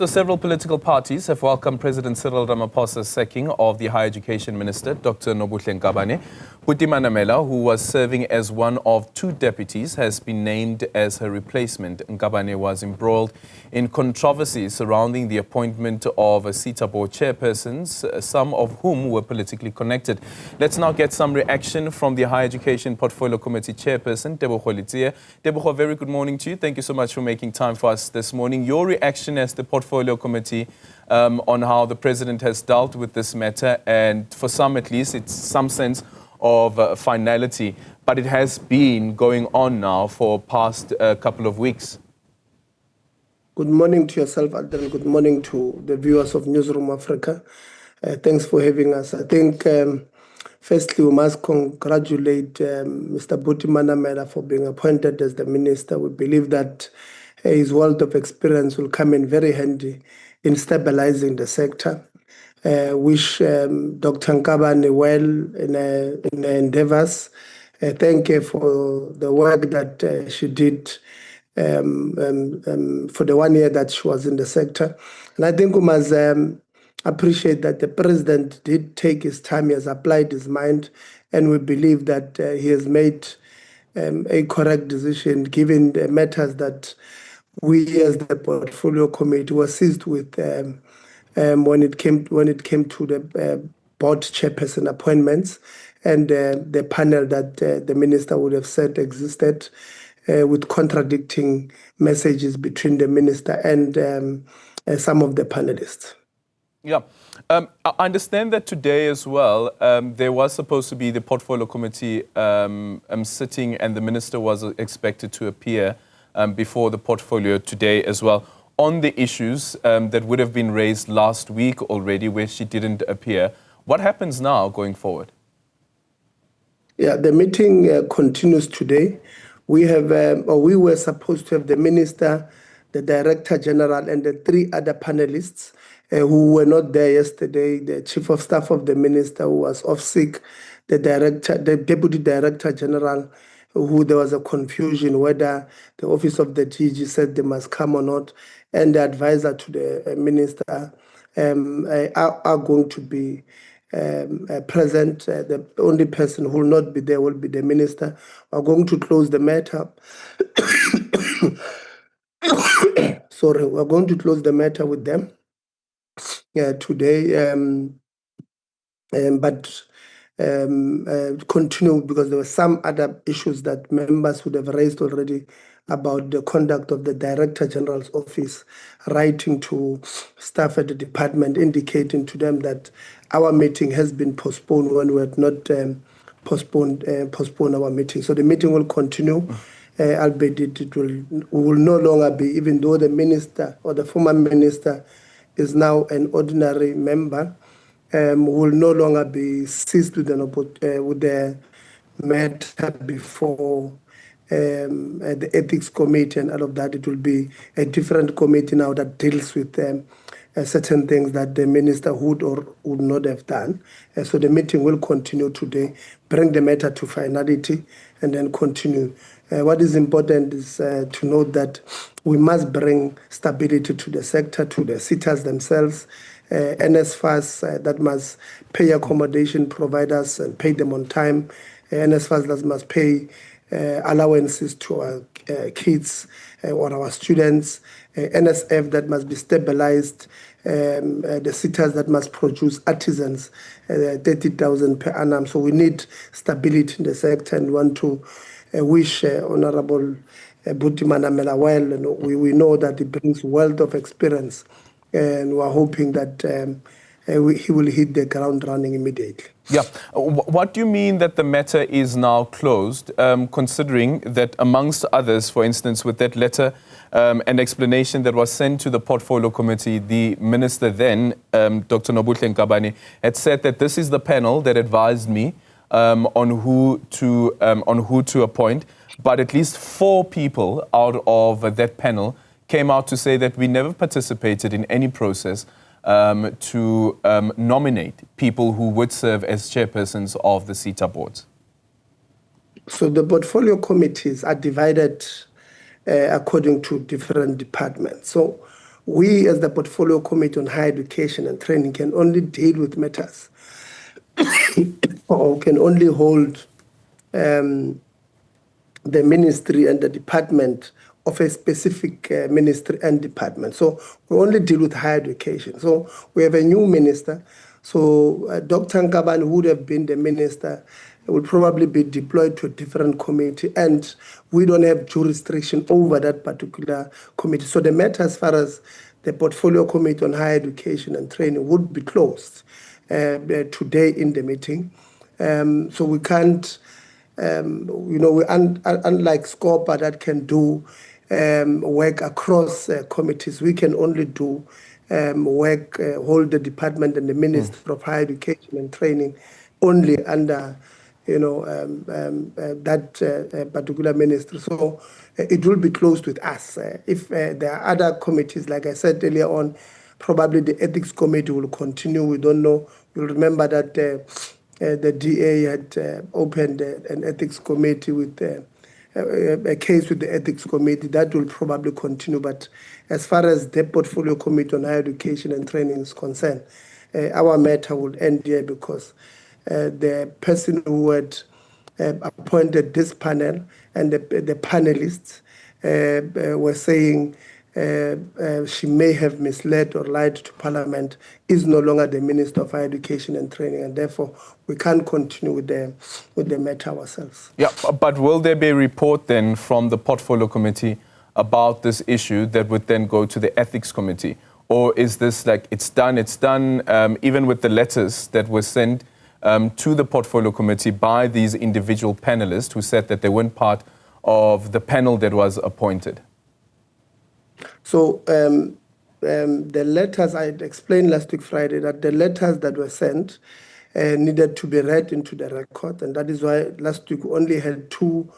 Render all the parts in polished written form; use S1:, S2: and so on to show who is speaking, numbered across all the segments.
S1: So several political parties have welcomed President Cyril Ramaphosa's sacking of the Higher Education Minister, Dr Nobuhle Nkabane. Buti Manamela, who was serving as one of two deputies, has been named as her replacement. Nkabane was embroiled in controversy surrounding the appointment of SETA board chairpersons, some of whom were politically connected. Let's now get some reaction from the Higher Education Portfolio Committee Chairperson, Tebogo Letsie. Tebogo, very good morning to you. Thank you so much for making time for us this morning. Your reaction as the Portfolio Committee on how the President has dealt with this matter, and for some at least, it's some sense of finality, but it has been going on now for past couple of weeks.
S2: Good morning to yourself, Adrian. Good morning to the viewers of Newzroom Afrika. Thanks for having us. I think, firstly, we must congratulate Mr. Buti Manamela for being appointed as the minister. We believe that his wealth of experience will come in very handy in stabilizing the sector. Wish Dr. Nkabane well in her endeavors. Thank her for the work that she did for the 1 year that she was in the sector. And I think we must appreciate that the President did take his time, he has applied his mind, and we believe that he has made a correct decision given the matters that we as the Portfolio Committee were seized with when it came to the board chairperson appointments and the panel that the minister would have said existed with contradicting messages between the minister and some of the panelists.
S1: Yeah. I understand that today as well, there was supposed to be the Portfolio Committee sitting, and the minister was expected to appear before the portfolio today as well on the issues that would have been raised last week already, where she didn't appear. What happens now going forward?
S2: Yeah, the meeting continues today. We have, or we were supposed to have the minister, the director general, and the three other panelists who were not there yesterday. The chief of staff of the minister, who was off sick, the deputy director general, who there was a confusion whether the office of the DG said they must come or not, and the advisor to the minister are going to be present. The only person who will not be there will be the minister. We're going to close the matter. Sorry, we're going to close the matter with them today, but continue because there were some other issues that members would have raised already about the conduct of the Director General's office, writing to staff at the department, indicating to them that our meeting has been postponed when we had not postponed our meeting. So the meeting will continue, albeit it will no longer be, even though the minister or the former minister is now an ordinary member, will no longer be seized with the matter before the ethics committee and all of that. It will be a different committee now that deals with certain things that the minister would or would not have done. So the meeting will continue today, bring the matter to finality, and then continue. What is important is to note that we must bring stability to the sector, to the SETAs themselves, NSFAS that must pay accommodation providers and pay them on time, NSFAS that must pay allowances to our kids or our students, NSF that must be stabilized, the SETAs that must produce artisans, 30,000 per annum. So we need stability in the sector, and want to wish Honorable Buti Manamela well. And we know that he brings wealth of experience, and we're hoping that he will hit the ground running immediately.
S1: Yeah. What do you mean that the matter is now closed, considering that, amongst others, for instance, with that letter, an explanation that was sent to the Portfolio Committee, the minister then, Dr Nobuhle Nkabane, had said that this is the panel that advised me on who to appoint, but at least 4 people out of that panel came out to say that we never participated in any process to nominate people who would serve as chairpersons of the SETA boards.
S2: So the portfolio committees are divided according to different departments. So we as the Portfolio Committee on Higher Education and Training can only deal with matters or can only hold the ministry and the department of a specific ministry and department. So we only deal with higher education. So we have a new minister. So Dr. Nkabane would have been the minister, will probably be deployed to a different committee, and we don't have jurisdiction over that particular committee. So the matter as far as the Portfolio Committee on Higher Education and Training would be closed today in the meeting. So we can't, unlike SCOPA that can do work across committees, we can only do work, hold the department and the Minister of Higher Education and Training only under, that particular ministry. So it will be closed with us. If there are other committees, like I said earlier on, probably the Ethics Committee will continue. We don't know. You'll remember that the DA had opened an Ethics Committee with a case with the Ethics Committee. That will probably continue. But as far as the Portfolio Committee on Higher Education and Training is concerned, our matter will end here because the person who had appointed this panel and the panelists were saying she may have misled or lied to Parliament, is no longer the Minister of Higher Education and Training, and therefore we can't continue with the matter ourselves.
S1: Yeah, but will there be a report then from the Portfolio Committee about this issue that would then go to the Ethics Committee? Or is this like, it's done, even with the letters that were sent to the Portfolio Committee by these individual panelists who said that they weren't part of the panel that was appointed?
S2: So the letters, I explained last week Friday that the letters that were sent needed to be read into the record, and that is why last week we only had two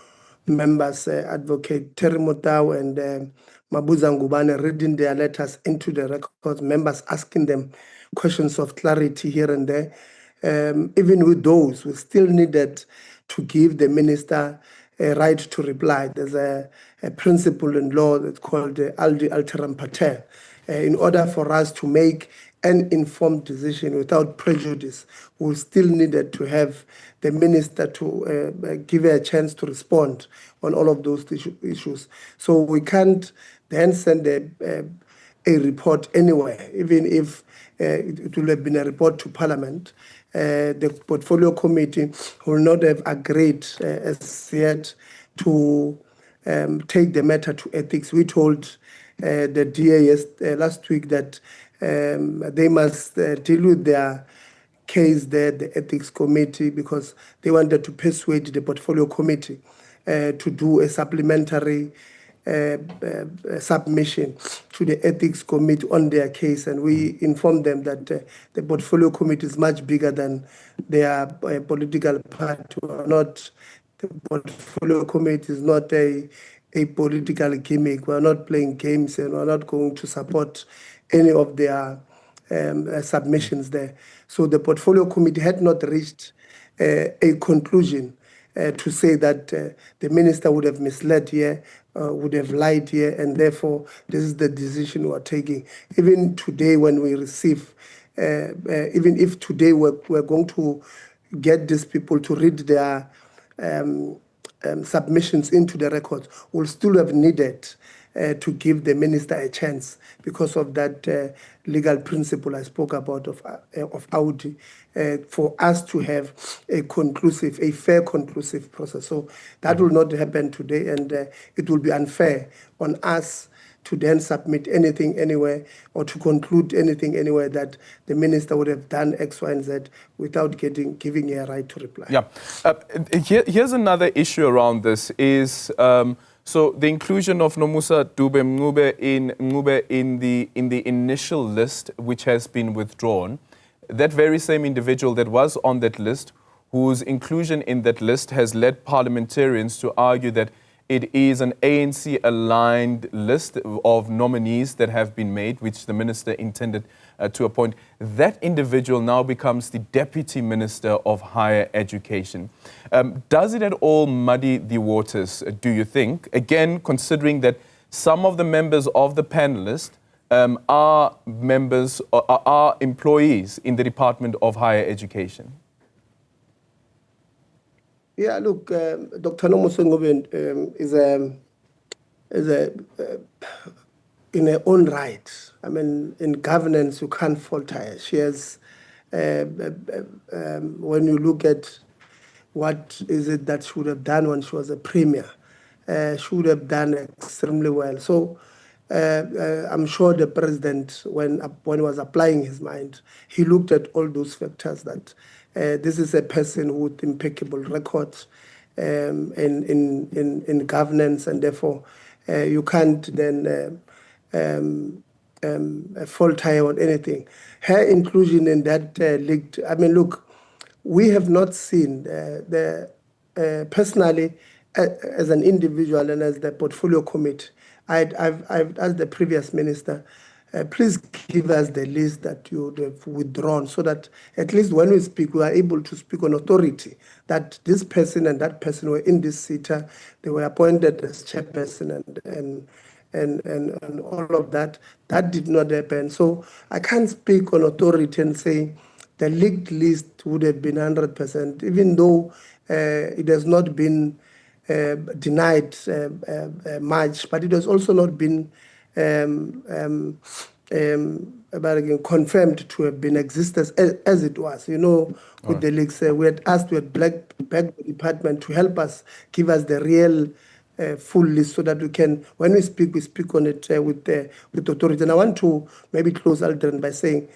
S2: members, Advocate Terry Motau and Mabuza Ngubane, reading their letters into the record, members asking them questions of clarity here and there. Even with those, we still needed to give the minister a right to reply. There's a principle in law that's called aldi alteram pater. In order for us to make an informed decision without prejudice, we still needed to have the minister to give her a chance to respond on all of those issues. So we can't then send a report anywhere, even if it will have been a report to Parliament. The Portfolio Committee will not have agreed as yet to take the matter to ethics. We told the DA last week that they must deal with their case there, the Ethics Committee, because they wanted to persuade the Portfolio Committee to do a supplementary submission to the Ethics Committee on their case, and we informed them that the Portfolio Committee is much bigger than their political party. The Portfolio Committee is not a political gimmick. We're not playing games, and we're not going to support any of their submissions there. So the Portfolio Committee had not reached a conclusion to say that the minister would have misled here, would have lied here, and therefore this is the decision we are taking. Even today when we receive, even if today we're going to get these people to read their submissions into the records, we'll still have needed to give the minister a chance because of that legal principle I spoke about of Audi, for us to have a fair conclusive process. So that will not happen today, and it will be unfair on us to then submit anything anywhere or to conclude anything anywhere that the minister would have done X, Y, and Z without giving a right to reply.
S1: Yeah. Here's another issue around this is so the inclusion of Nomusa Dube Ngube in the initial list, which has been withdrawn. That very same individual that was on that list, whose inclusion in that list has led parliamentarians to argue that it is an ANC-aligned list of nominees that have been made, which the minister intended to appoint. That individual now becomes the Deputy Minister of Higher Education. Does it at all muddy the waters, do you think? Again, considering that some of the members of the panelists are members, are employees in the Department of Higher Education?
S2: Yeah, look, Dr. Nobuhle Nkabane is in her own right. I mean, in governance, you can't fault her. She has, when you look at what is it that she would have done when she was a premier, she would have done extremely well. So I'm sure the president, when he was applying his mind, he looked at all those factors that this is a person with impeccable records in governance, and therefore you can't then fault her on anything. Her inclusion in that leaked, I mean, look, we have not seen personally, as an individual and as the portfolio committee, I've asked the previous minister, please give us the list that you would have withdrawn, so that at least when we speak, we are able to speak on authority, that this person and that person were in this seat, they were appointed as chairperson and all of that. That did not happen. So I can't speak on authority and say the leaked list would have been 100%, even though it has not been denied much, but it has also not been confirmed to have been existence as it was. You know, with the leaks, we had asked, we had begged the department to help us, give us the real full list, so that we can, when we speak on it with authority. And I want to maybe close, Aldrin, by saying,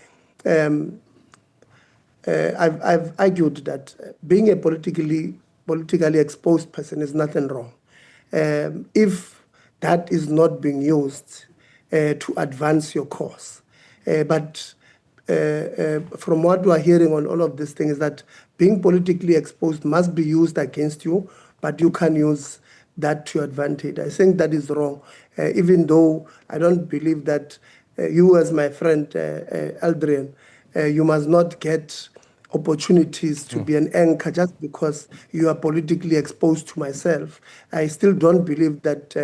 S2: I've argued that being a politically exposed person is nothing wrong. If that is not being used to advance your cause. But from what we are hearing on all of these things, is that being politically exposed must be used against you, but you can use that to your advantage. I think that is wrong, even though I don't believe that you, as my friend Aldrin, you must not get opportunities to be an anchor just because you are politically exposed to myself. I still don't believe that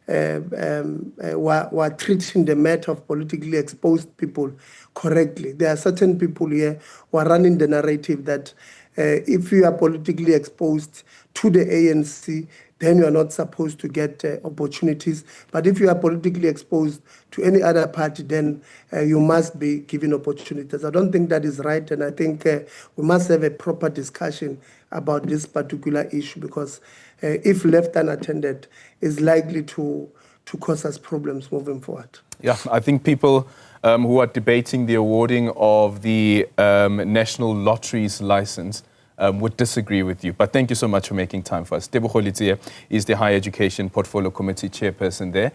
S2: we're treating the matter of politically exposed people correctly. There are certain people here who are running the narrative that if you are politically exposed to the ANC, then you are not supposed to get opportunities. But if you are politically exposed to any other party, then you must be given opportunities. I don't think that is right, and I think we must have a proper discussion about this particular issue, because if left unattended, is likely to cause us problems moving forward.
S1: Yeah, I think people who are debating the awarding of the National Lotteries license would disagree with you. But thank you so much for making time for us. Tebogo Letsie is the Higher Education Portfolio Committee Chairperson there.